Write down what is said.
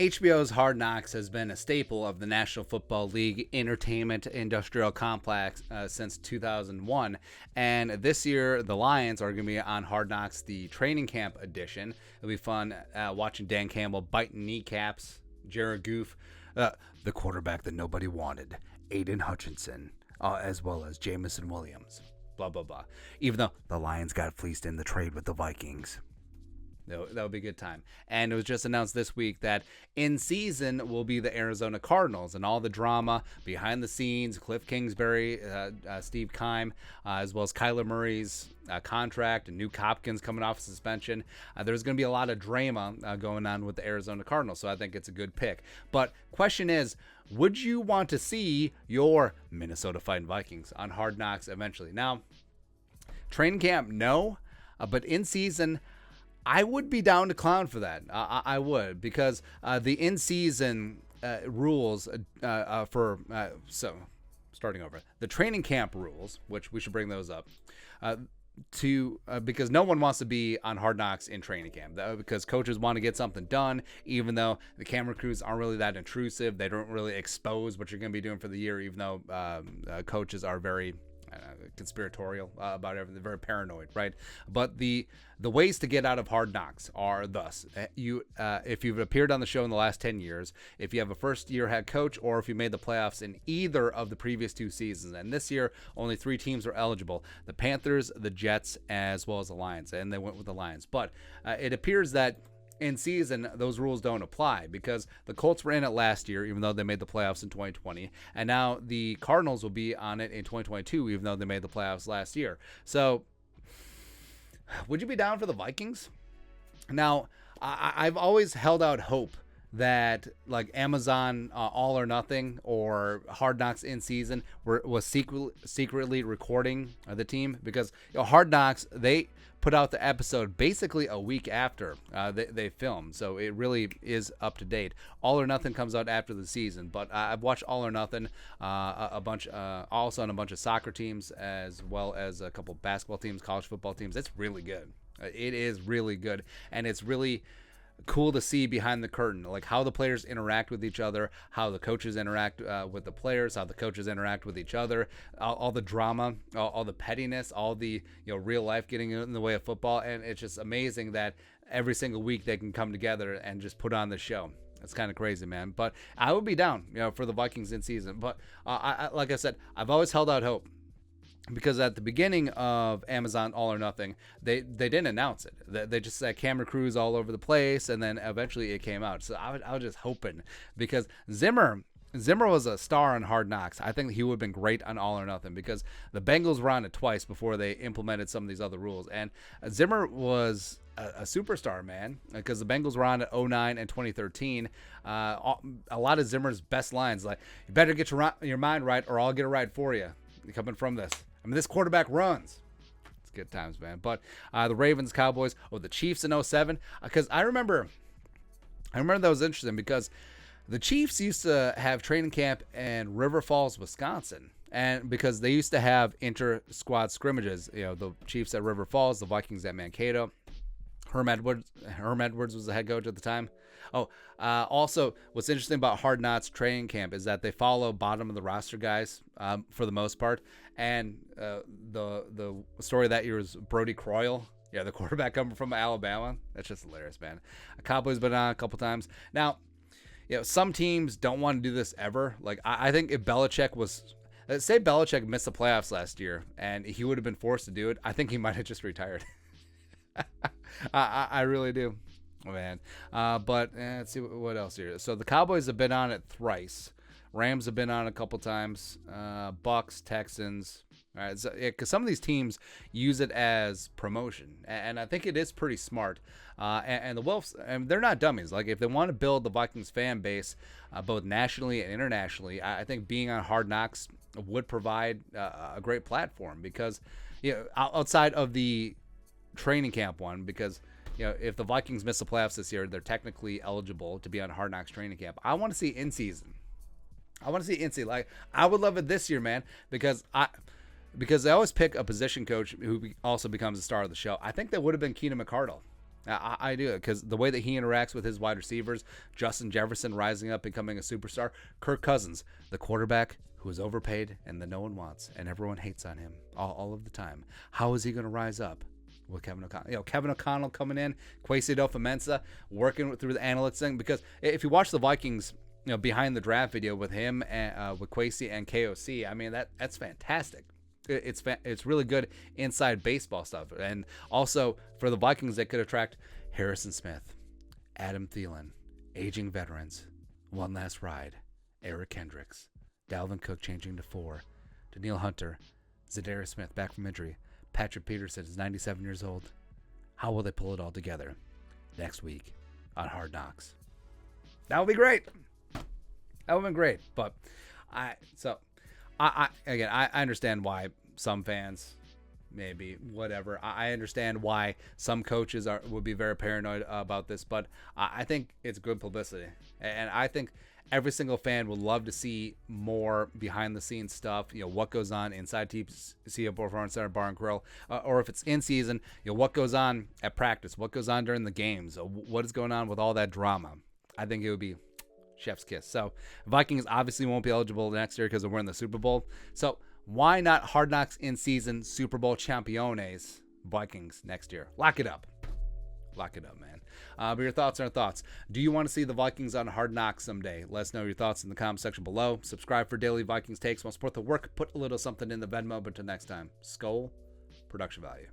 HBO's Hard Knocks has been a staple of the National Football League entertainment industrial complex since 2001. And this year, the Lions are going to be on Hard Knocks, the training camp edition. It'll be fun watching Dan Campbell biting kneecaps, Jared Goff, the quarterback that nobody wanted, Aiden Hutchinson, as well as Jamison Williams, blah, blah, blah. Even though the Lions got fleeced in the trade with the Vikings. That would be a good time. And it was just announced this week that in season will be the Arizona Cardinals, and all the drama behind the scenes, Cliff Kingsbury, Steve Keim, as well as Kyler Murray's contract, and Nuke Hopkins coming off suspension. There's going to be a lot of drama going on with the Arizona Cardinals, so I think it's a good pick. But question is, would you want to see your Minnesota Fighting Vikings on Hard Knocks eventually? Now, training camp, no, but in season, I would be down to clown for that. I would, because the in-season rules so starting over, the training camp rules, which we should bring those up, because no one wants to be on Hard Knocks in training camp, because coaches want to get something done, even though the camera crews aren't really that intrusive. They don't really expose what you're going to be doing for the year, even though coaches are very conspiratorial about everything. They're very paranoid, right? But the ways to get out of Hard Knocks are thus: if you've appeared on the show in the last 10 years, if you have a first-year head coach, or if you made the playoffs in either of the previous 2 seasons. And this year, only 3 teams are eligible: the Panthers, the Jets, as well as the Lions. And they went with the Lions. But it appears that in season, those rules don't apply, because the Colts were in it last year, even though they made the playoffs in 2020. And now the Cardinals will be on it in 2022, even though they made the playoffs last year. So would you be down for the Vikings? Now, I've always held out hope that like Amazon All or Nothing or Hard Knocks in season was secretly recording the team, because Hard Knocks, they put out the episode basically a week after they filmed, so it really is up to date. All or Nothing comes out after the season, but I've watched All or Nothing a bunch, also on a bunch of soccer teams, as well as a couple basketball teams, college football teams. It's really good. It is really good, and it's really cool to see behind the curtain, like how the players interact with each other, how the coaches interact with the players, how the coaches interact with each other, all the drama, all the pettiness, all the real life getting in the way of football. And it's just amazing that every single week they can come together and just put on the show. It's kind of crazy, man. But I would be down, for the Vikings in season. But like I said, I've always held out hope, because at the beginning of Amazon All or Nothing, they didn't announce it. They just said camera crews all over the place, and then eventually it came out. So I was just hoping, because Zimmer was a star on Hard Knocks. I think he would have been great on All or Nothing, because the Bengals were on it twice before they implemented some of these other rules. And Zimmer was a superstar, man, because the Bengals were on at 2009 and 2013. A lot of Zimmer's best lines, like, "You better get your mind right, or I'll get it right for you," coming from this. I mean, this quarterback runs. It's good times, man. But the Ravens, Cowboys, the Chiefs in 2007, because I remember that was interesting, because the Chiefs used to have training camp in River Falls, Wisconsin, and because they used to have inter-squad scrimmages. The Chiefs at River Falls, the Vikings at Mankato. Herm Edwards was the head coach at the time. Also, what's interesting about Hard Knocks training camp is that they follow bottom of the roster guys for the most part. And the story that year was Brody Croyle, the quarterback coming from Alabama. That's just hilarious, man. Cowboys been on a couple times. Now, some teams don't want to do this ever. Like, I think if Belichick missed the playoffs last year and he would have been forced to do it, I think he might have just retired. I really do. Oh, man. But let's see what else here. So the Cowboys have been on it thrice. Rams have been on a couple times. Bucks, Texans. All right, because some of these teams use it as promotion, and I think it is pretty smart. And the Wolves, they're not dummies. Like, if they want to build the Vikings fan base, both nationally and internationally, I think being on Hard Knocks would provide a great platform, because outside of the training camp one, because if the Vikings miss the playoffs this year, they're technically eligible to be on Hard Knocks training camp. I want to see in season. Like, I would love it this year, man, because they always pick a position coach who also becomes the star of the show. I think that would have been Keenan McCardle. I do, because the way that he interacts with his wide receivers, Justin Jefferson rising up, becoming a superstar, Kirk Cousins, the quarterback who is overpaid and that no one wants and everyone hates on him all of the time. How is he going to rise up? With Kevin O'Connell, Kevin O'Connell coming in, Kwesi adofo-mensah working through the analytics thing. Because if you watch the Vikings, behind the draft video with him and with Kwesi and KOC, I mean that's fantastic. It's really good inside baseball stuff. And also for the Vikings, they could attract Harrison Smith, Adam Thielen, aging veterans, one last ride, Eric Kendricks, Dalvin Cook changing to 4, Danielle Hunter, Zadarius Smith back from injury. Patrick Peterson is 97 years old. How will they pull it all together next week on Hard Knocks? That would be great. That would have been great. But I understand why some fans, maybe whatever. I understand why some coaches would be very paranoid about this. But I think it's good publicity, and I think every single fan would love to see more behind the scenes stuff, what goes on inside TCO Performance Center Bar and Grill, or if it's in season, what goes on at practice, what goes on during the games, what is going on with all that drama. I think it would be chef's kiss. So Vikings obviously won't be eligible next year because we're in the Super Bowl. So why not Hard Knocks in season Super Bowl Championes Vikings next year? Lock it up. Lock it up, man. But your thoughts are thoughts. Do you want to see the Vikings on Hard Knocks someday? Let us know your thoughts in the comment section below. Subscribe for daily Vikings takes. Want to support the work? Put a little something in the Venmo. But until next time, Skull Production Value.